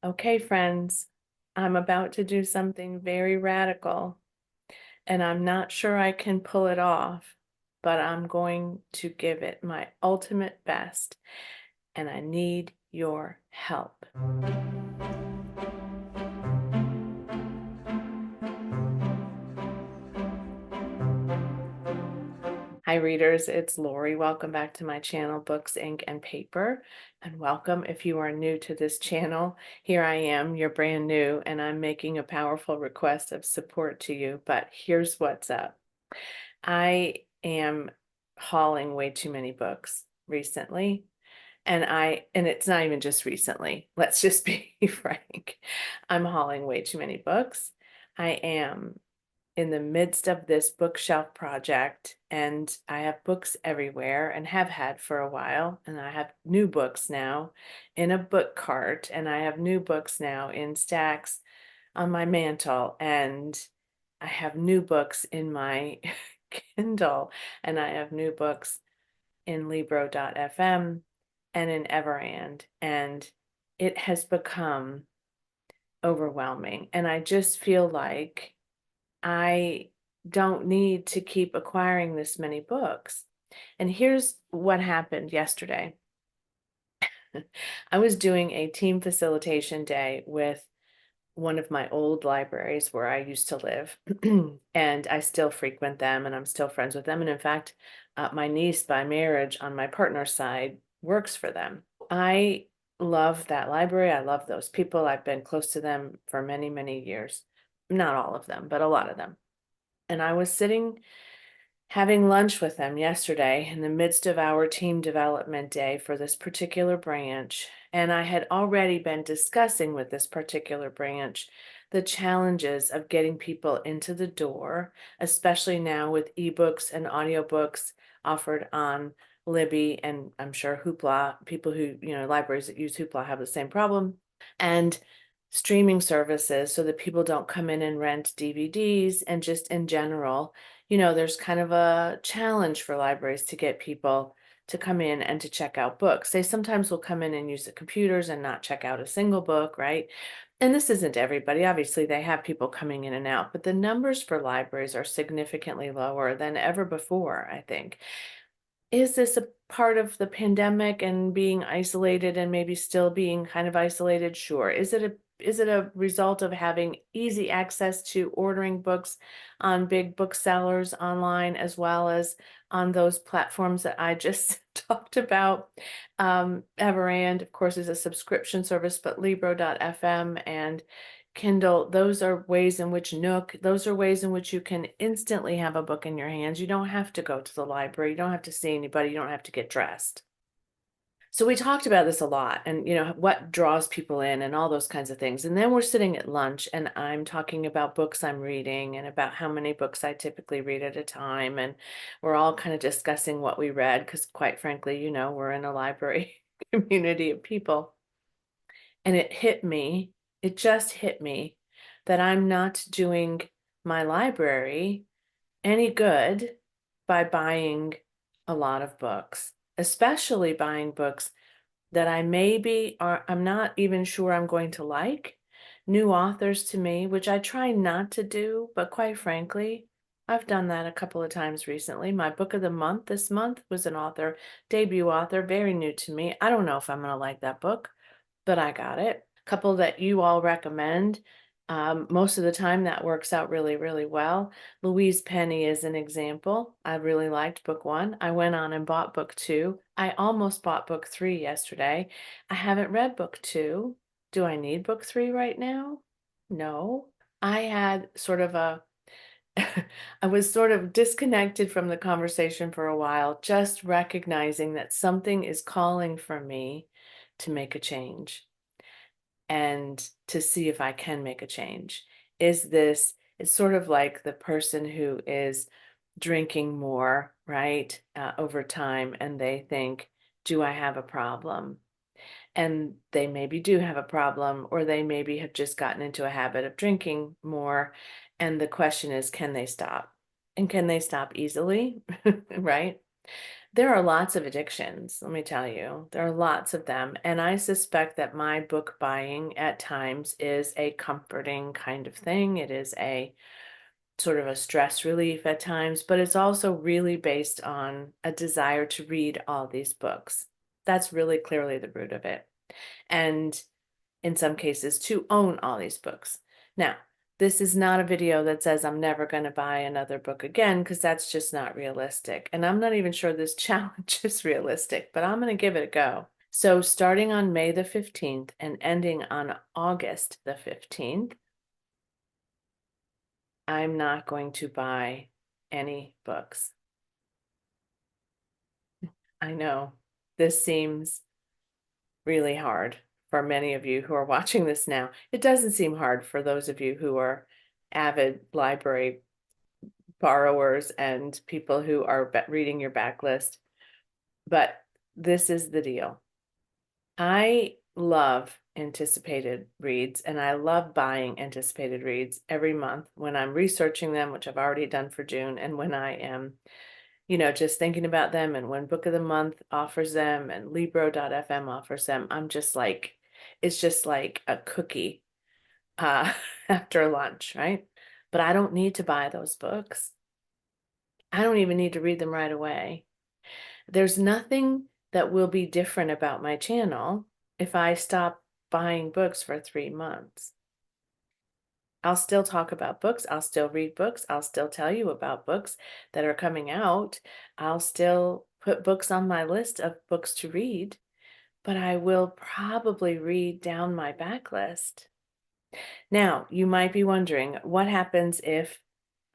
Okay, friends, I'm about to do something very radical, and I'm not sure I can pull it off, but I'm going to give it my ultimate best, and I need your help. Hi, readers. It's Lori. Welcome back to my channel, Books, Ink, and Paper. And welcome if you are new to this channel. Here I am, you're brand new, and I'm making a powerful request of support to you. But here's what's up. I am hauling way too many books recently. And it's not even just recently. Let's just be frank. I'm hauling way too many books. I am in the midst of this bookshelf project, and I have books everywhere and have had for a while. And I have new books now in a book cart, and I have new books now in stacks on my mantle, and I have new books in my Kindle, and I have new books in Libro.fm and in Everand, and it has become overwhelming. And I just feel like I don't need to keep acquiring this many books. And here's what happened yesterday. I was doing a team facilitation day with one of my old libraries where I used to live, and I still frequent them and I'm still friends with them. And in fact, my niece by marriage on my partner's side works for them. I love that library. I love those people. I've been close to them for many, many years. Not all of them, but a lot of them. And I was sitting having lunch with them yesterday in the midst of our team development day for this particular branch. And I had already been discussing with this particular branch the challenges of getting people into the door, especially now with ebooks and audiobooks offered on Libby, and I'm sure Hoopla, people who, libraries that use Hoopla have the same problem. And streaming services so that people don't come in and rent DVDs, and just in general, there's kind of a challenge for libraries to get people to come in and to check out books. They sometimes will come in and use the computers and not check out a single book, right? And this isn't everybody. Obviously, they have people coming in and out, but the numbers for libraries are significantly lower than ever before, I think. Is this a part of the pandemic and being isolated and maybe still being kind of isolated? Sure. Is it a result of having easy access to ordering books on big booksellers online as well as on those platforms that I just talked about? Everand, of course, is a subscription service, but Libro.fm and Kindle, those are ways in which Nook, those are ways in which you can instantly have a book in your hands. You don't have to go to the library. You don't have to see anybody. You don't have to get dressed. So we talked about this a lot, and what draws people in and all those kinds of things. And then we're sitting at lunch and I'm talking about books I'm reading and about how many books I typically read at a time. And we're all kind of discussing what we read because, quite frankly, we're in a library community of people. And it just hit me that I'm not doing my library any good by buying a lot of books, especially buying books that I'm not even sure I'm going to like. New authors to me, which I try not to do, but quite frankly, I've done that a couple of times recently. My book of the month this month was an debut author, very new to me. I don't know if I'm going to like that book, but I got it. A couple that you all recommend. Most of the time that works out really, really well. Louise Penny is an example. I really liked book one. I went on and bought book two. I almost bought book three yesterday. I haven't read book two. Do I need book three right now? No. I had sort of I was sort of disconnected from the conversation for a while, just recognizing that something is calling for me to make a change and to see if I can make a change. It's sort of like the person who is drinking more, right, over time, and they think, do I have a problem? And they maybe do have a problem, or they maybe have just gotten into a habit of drinking more. And the question is, can they stop? And can they stop easily? Right? There are lots of addictions, let me tell you. There are lots of them. And I suspect that my book buying at times is a comforting kind of thing. It is a sort of a stress relief at times, but it's also really based on a desire to read all these books. That's really clearly the root of it. And in some cases, to own all these books. Now, this is not a video that says I'm never going to buy another book again, because that's just not realistic. And I'm not even sure this challenge is realistic, but I'm going to give it a go. So starting on May the 15th and ending on August the 15th, I'm not going to buy any books. I know this seems really hard for many of you who are watching this now. It doesn't seem hard for those of you who are avid library borrowers and people who are reading your backlist, but this is the deal. I love anticipated reads, and I love buying anticipated reads every month when I'm researching them, which I've already done for June, and when I am just thinking about them, and when Book of the Month offers them and Libro.fm offers them, I'm just like, it's just like a cookie after lunch, right? But I don't need to buy those books. I don't even need to read them right away. There's nothing that will be different about my channel if I stop buying books for 3 months. I'll still talk about books. I'll still read books. I'll still tell you about books that are coming out. I'll still put books on my list of books to read, but I will probably read down my backlist. Now, you might be wondering, what happens if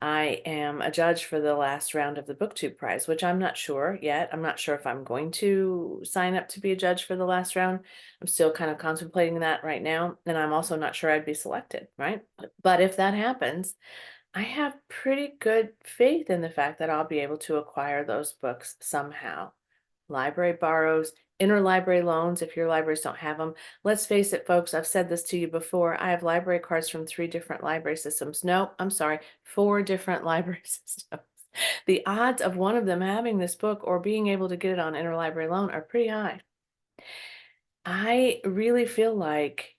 I am a judge for the last round of the BookTube prize, which I'm not sure yet. I'm not sure if I'm going to sign up to be a judge for the last round. I'm still kind of contemplating that right now. And I'm also not sure I'd be selected, right? But if that happens, I have pretty good faith in the fact that I'll be able to acquire those books somehow. Library borrows, interlibrary loans, if your libraries don't have them. Let's face it, folks, I've said this to you before. I have library cards from 3 different library systems. No, I'm sorry, 4 different library systems. The odds of one of them having this book or being able to get it on interlibrary loan are pretty high. I really feel like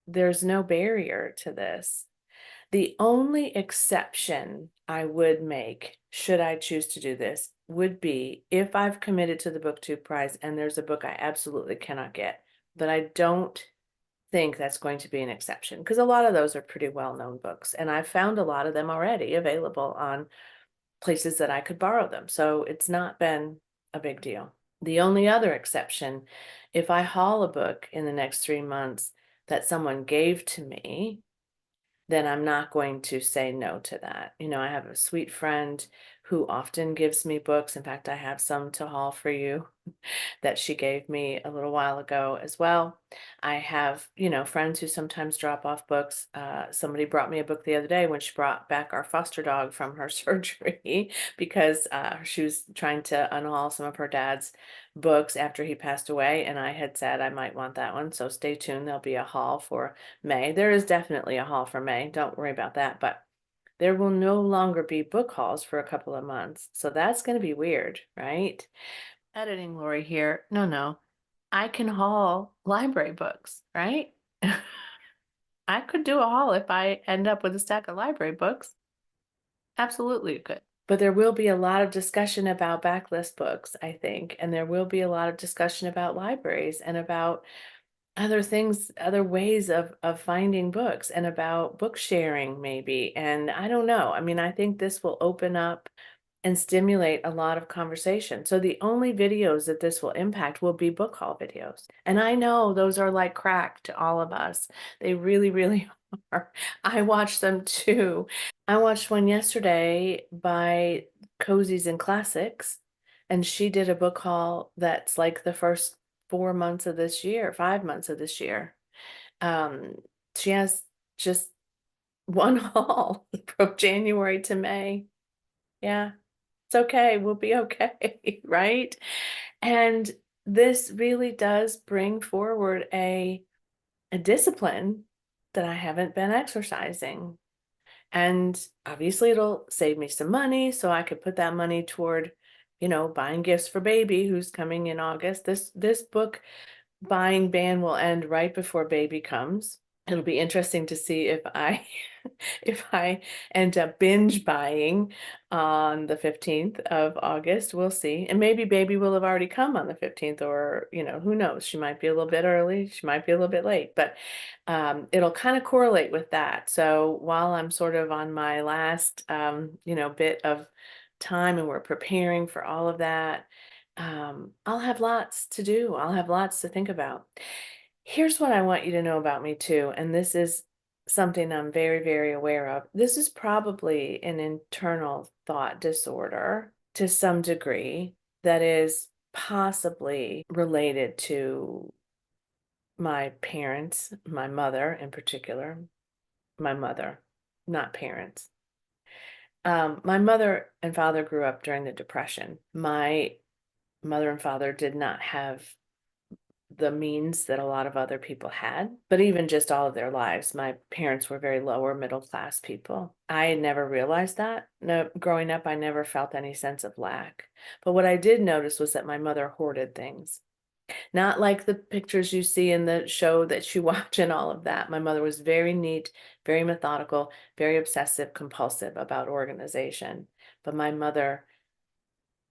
there's no barrier to this. The only exception I would make, should I choose to do this, would be if I've committed to the BookTube prize and there's a book I absolutely cannot get. But I don't think that's going to be an exception, because a lot of those are pretty well-known books, and I've found a lot of them already available on places that I could borrow them. So it's not been a big deal. The only other exception, if I haul a book in the next 3 months that someone gave to me, then I'm not going to say no to that. I have a sweet friend who often gives me books. In fact, I have some to haul for you that she gave me a little while ago as well. I have, friends who sometimes drop off books. Somebody brought me a book the other day when she brought back our foster dog from her surgery because she was trying to unhaul some of her dad's books after he passed away. And I had said I might want that one. So stay tuned. There'll be a haul for May. There is definitely a haul for May. Don't worry about that. But there will no longer be book hauls for a couple of months. So that's going to be weird, right? Editing Lori here. No. I can haul library books, right? I could do a haul if I end up with a stack of library books. Absolutely could. But there will be a lot of discussion about backlist books, I think, and there will be a lot of discussion about libraries and about other things, other ways of finding books, and about book sharing maybe. And I don't know. I mean, I think this will open up and stimulate a lot of conversation. So the only videos that this will impact will be book haul videos. And I know those are like crack to all of us. They really, really are. I watch them too. I watched one yesterday by Cozies and Classics, and she did a book haul that's like the first 4 months of this year, 5 months of this year. She has just one haul from January to May. Yeah. It's okay. We'll be okay, right? And this really does bring forward a discipline that I haven't been exercising. And obviously it'll save me some money, so I could put that money toward, buying gifts for baby who's coming in August. This book buying ban will end right before baby comes. It'll be interesting to see if I if I end up binge buying on the 15th of August. We'll see. And maybe baby will have already come on the 15th, or who knows? She might be a little bit early, she might be a little bit late, but it'll kind of correlate with that. So while I'm sort of on my last bit of time and we're preparing for all of that, I'll have lots to do. I'll have lots to think about. Here's what I want you to know about me too, and this is something I'm very, very aware of. This is probably an internal thought disorder to some degree that is possibly related to my parents, my mother in particular, my mother, not parents. My mother and father grew up during the Depression. My mother and father did not have the means that a lot of other people had, but even just all of their lives, my parents were very lower middle class people. I never realized that. No, growing up, I never felt any sense of lack. But what I did notice was that my mother hoarded things. Not like the pictures you see in the show that you watch and all of that. My mother was very neat, very methodical, very obsessive, compulsive about organization. But my mother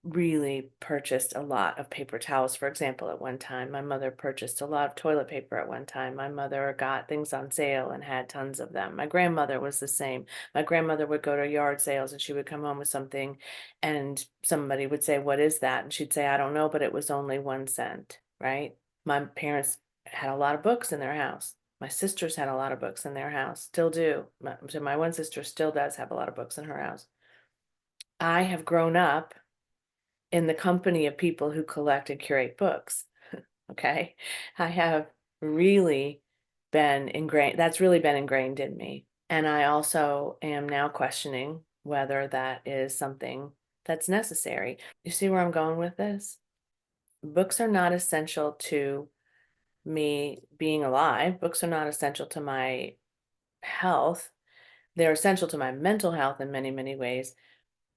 really purchased a lot of paper towels, for example, at one time. My mother purchased a lot of toilet paper at one time. My mother got things on sale and had tons of them. My grandmother was the same. My grandmother would go to yard sales and she would come home with something and somebody would say, "What is that?" And she'd say, "I don't know, but it was only 1 cent," right? My parents had a lot of books in their house. My sisters had a lot of books in their house, still do. So my one sister still does have a lot of books in her house. I have grown up in the company of people who collect and curate books. Okay. I have really been ingrained, that's really been ingrained in me. And I also am now questioning whether that is something that's necessary. You see where I'm going with this? Books are not essential to me being alive. Books are not essential to my health. They're essential to my mental health in many, many ways,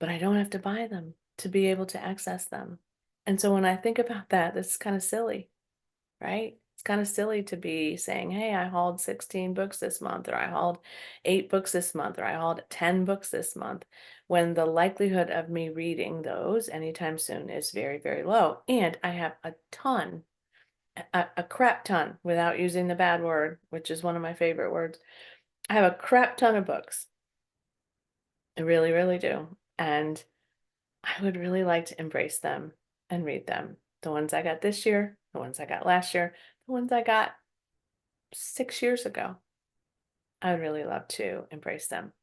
but I don't have to buy them to be able to access them. And so when I think about that, this is kind of silly, right? It's kind of silly to be saying, "Hey, I hauled 16 books this month," or "I hauled 8 books this month," or "I hauled 10 books this month," when the likelihood of me reading those anytime soon is very, very low. And I have a ton, a crap ton, without using the bad word, which is one of my favorite words. I have a crap ton of books. I really, really do. And I would really like to embrace them and read them. The ones I got this year, the ones I got last year, the ones I got 6 years ago. I would really love to embrace them.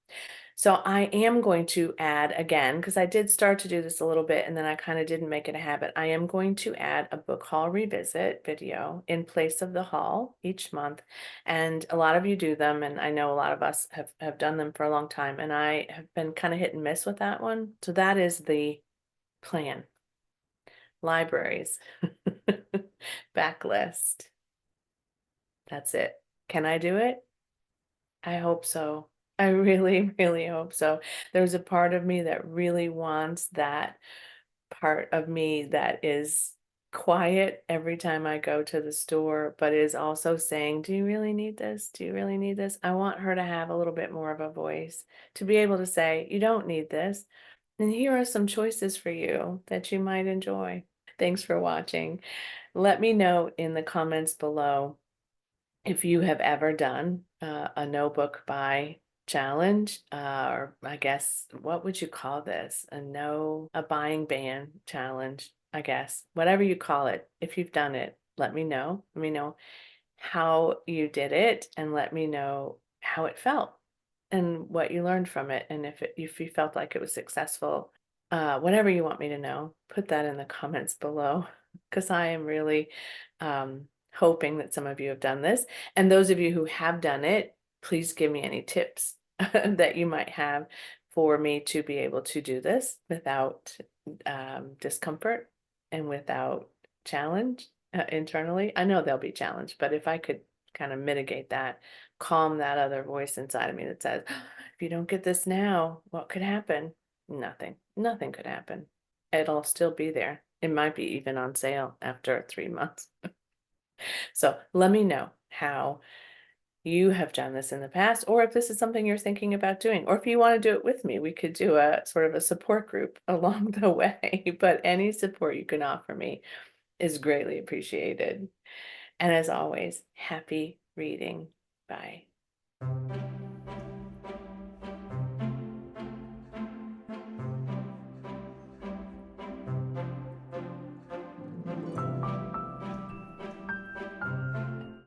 So I am going to add again, because I did start to do this a little bit and then I kind of didn't make it a habit. I am going to add a book haul revisit video in place of the haul each month. And a lot of you do them, and I know a lot of us have done them for a long time, and I have been kind of hit and miss with that one. So that is the plan. Libraries, backlist. That's it. Can I do it? I hope so. I really, really hope so. There's a part of me that really wants that part of me that is quiet every time I go to the store, but is also saying, "Do you really need this? Do you really need this?" I want her to have a little bit more of a voice, to be able to say, "You don't need this. And here are some choices for you that you might enjoy." Thanks for watching. Let me know in the comments below if you have ever done a no book buy challenge, or I guess, what would you call this? A buying ban challenge, I guess. Whatever you call it, if you've done it, let me know. Let me know how you did it, and let me know how it felt and what you learned from it, and if you felt like it was successful. Whatever you want me to know, put that in the comments below, because I am really hoping that some of you have done this. And those of you who have done it, please give me any tips that you might have for me to be able to do this without discomfort and without challenge internally. I know there'll be challenge, but if I could kind of mitigate that, calm that other voice inside of me that says, "If you don't get this now, what could happen?" Nothing. Nothing could happen. it'll still be there. It might be even on sale after 3 months. So let me know how you have done this in the past, or if this is something you're thinking about doing, or if you want to do it with me, we could do a sort of a support group along the way. But any support you can offer me is greatly appreciated. And as always, happy reading. Bye.